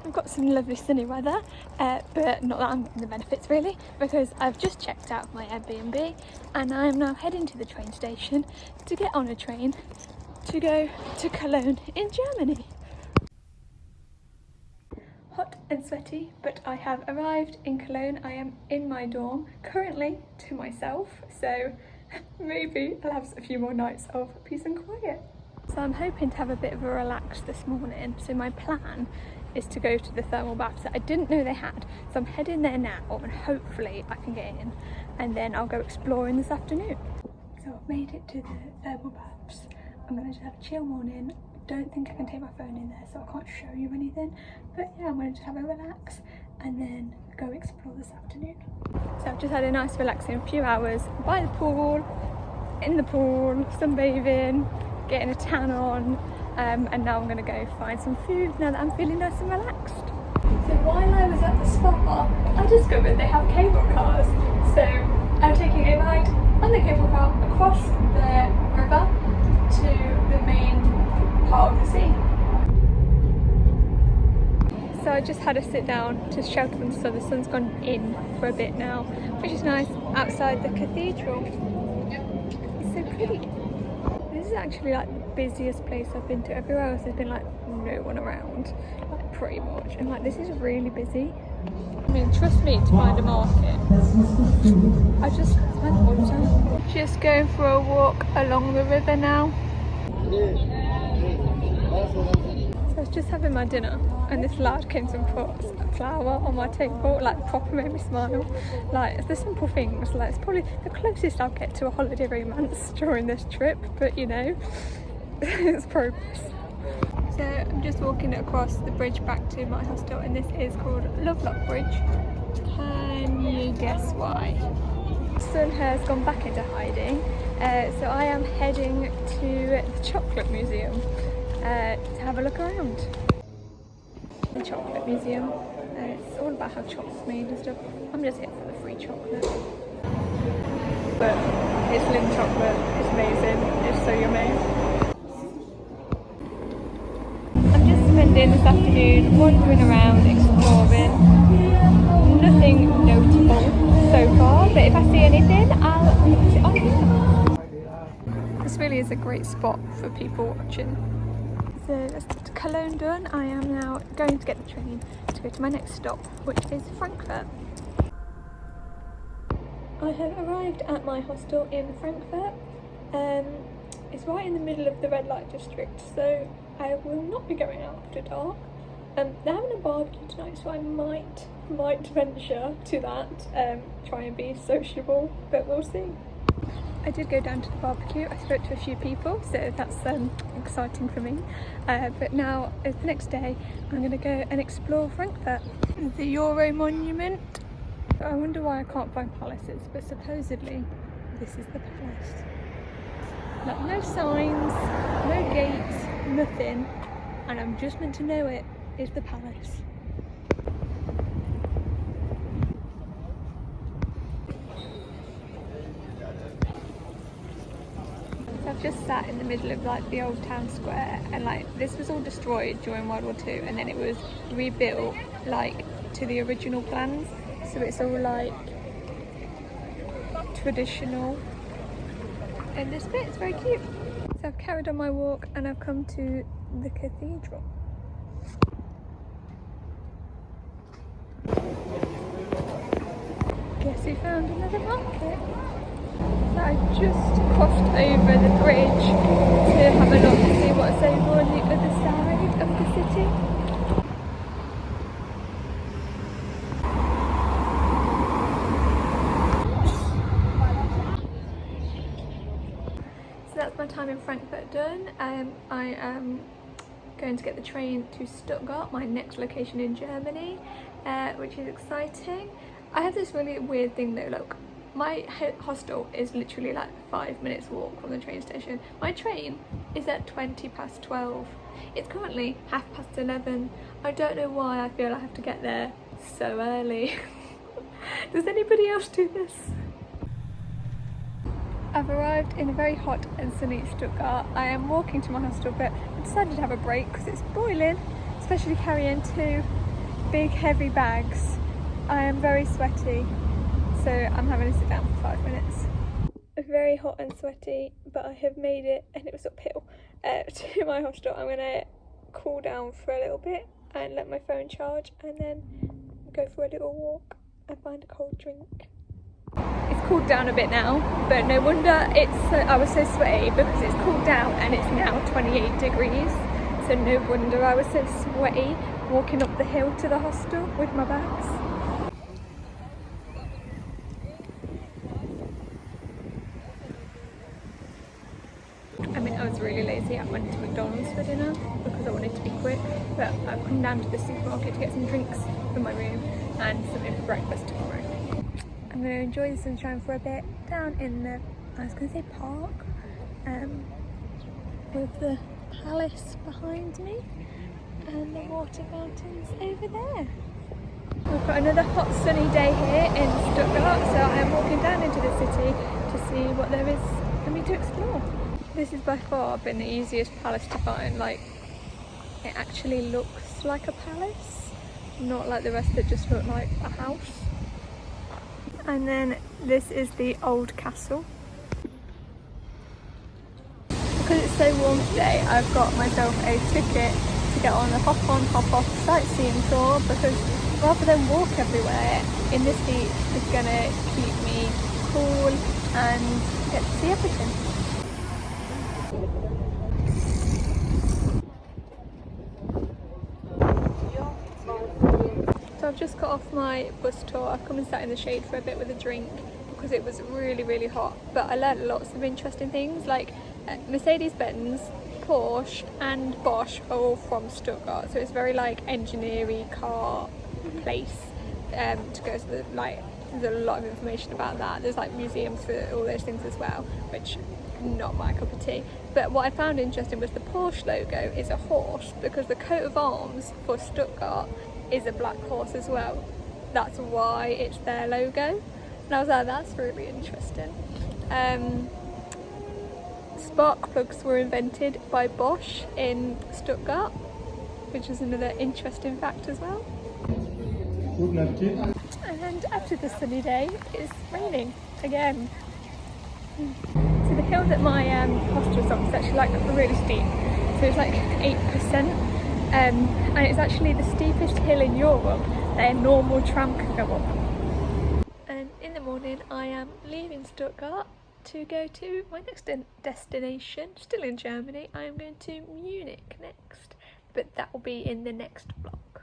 I've got some lovely sunny weather, but not that I'm getting the benefits really, because I've just checked out my Airbnb and I am now heading to the train station to get on a train to go to Cologne in Germany. Hot and sweaty, but I have arrived in Cologne. I am in my dorm, currently to myself, so maybe I'll have a few more nights of peace and quiet. So I'm hoping to have a bit of a relax this morning. So my plan is to go to the thermal baths that I didn't know they had. So I'm heading there now and hopefully I can get in and then I'll go exploring this afternoon. So I've made it to the thermal baths. I'm going to just have a chill morning. Don't think I can take my phone in there, so I can't show you anything. But yeah, I'm going to just have a relax and then go explore this afternoon. So I've just had a nice relaxing few hours by the pool, in the pool, sunbathing, getting a tan on, and now I'm going to go find some food now that I'm feeling nice and relaxed. So while I was at the spa, I discovered they have cable cars. So I'm taking a ride on the cable car across the river to the main part of the sea. So I just had to sit down to shelter from the sun. The sun's gone in for a bit now, which is nice, outside the cathedral. It's so pretty. This is actually like the busiest place I've been to. Everywhere else has been like no one around, like pretty much. And like this is really busy. I mean, trust me to find a market. I just spent all the time. Just going for a walk along the river now. So I was just having my dinner and this lad came to put a flower on my table, like proper made me smile. Like it's the simple things, like it's probably the closest I'll get to a holiday romance during this trip, but you know, it's progress. So I'm just walking across the bridge back to my hostel and this is called Lovelock Bridge. Can you guess why? The sun has gone back into hiding, so I am heading to the Chocolate Museum to have a look around. The Chocolate Museum, it's all about how chocolate's made and stuff. I'm just here for the free chocolate. But it's Lindt chocolate, it's amazing, it's so yummy. I'm just spending this afternoon wandering around, exploring. Nothing notable so far, but if I see anything, I'll put it on here. This really is a great spot for people watching. So that's Cologne done. I am now going to get the train to go to my next stop, which is Frankfurt. I have arrived at my hostel in Frankfurt. It's right in the middle of the red light district, so I will not be going out after dark. They're having a barbecue tonight, so I might venture to that, try and be sociable, but we'll see. I did go down to the barbecue. I spoke to a few people, so that's exciting for me. But now it's the next day. I'm going to go and explore Frankfurt. The Euro Monument. I wonder why I can't find palaces, but supposedly this is the palace. Like no signs, no gates, nothing, and I'm just meant to know it is the palace. I've just sat in the middle of like the old town square, and like this was all destroyed during World War II and then it was rebuilt like to the original plans, so it's all like traditional, and this bit is very cute. So I've carried on my walk and I've come to the cathedral. Guess we found another market. So I just crossed over the bridge to have a look to see what's over on the other side of the city. So that's my time in Frankfurt done. I am going to get the train to Stuttgart, my next location in Germany, which is exciting. I have this really weird thing though, look. My hostel is literally like 5 minutes walk from the train station. My train is at 12:20. It's currently 11:30. I don't know why I feel I have to get there so early. Does anybody else do this? I've arrived in a very hot and sunny Stuttgart. I am walking to my hostel, but I decided to have a break because it's boiling, especially carrying 2 big heavy bags. I am very sweaty, so I'm having to sit down for 5 minutes. I'm very hot and sweaty, but I have made it, and it was uphill, to my hostel. I'm gonna cool down for a little bit and let my phone charge, and then go for a little walk and find a cold drink. It's cooled down a bit now, but no wonder I was so sweaty, because it's cooled down and it's now 28 degrees. So no wonder I was so sweaty walking up the hill to the hostel with my bags. I mean, I was really lazy. I went to McDonald's for dinner because I wanted to be quick, but I've come down to the supermarket to get some drinks for my room and something for breakfast tomorrow. I'm going to enjoy the sunshine for a bit down in the, I was going to say park, with the palace behind me and the water fountains over there. We've got another hot sunny day here in Stuttgart, so I am walking down into the city to see what there is for me to explore. This has by far been the easiest palace to find. Like, it actually looks like a palace, not like the rest that just look like a house. And then this is the old castle. Because it's so warm today, I've got myself a ticket to get on a hop-on, hop-off sightseeing tour, because rather than walk everywhere, in this heat is going to keep me cool and get to see everything. So I've just got off my bus tour. I've come and sat in the shade for a bit with a drink because it was really, really hot. But I learned lots of interesting things, like Mercedes-Benz, Porsche and Bosch are all from Stuttgart. So it's very like engineering car place to go to the, like, there's a lot of information about that. There's like museums for all those things as well, which not my cup of tea. But what I found interesting was the Porsche logo is a horse, because the coat of arms for Stuttgart is a black horse as well. That's why it's their logo. And I was like, that's really interesting. Spark plugs were invented by Bosch in Stuttgart, which is another interesting fact as well. And after the sunny day, it's raining again. So the hill that my hostel's on is actually like really steep, so it's like 8%, and it's actually the steepest hill in Europe that a normal tram can go up. And in the morning I am leaving Stuttgart to go to my next destination, still in Germany. I am going to Munich next, but that will be in the next vlog.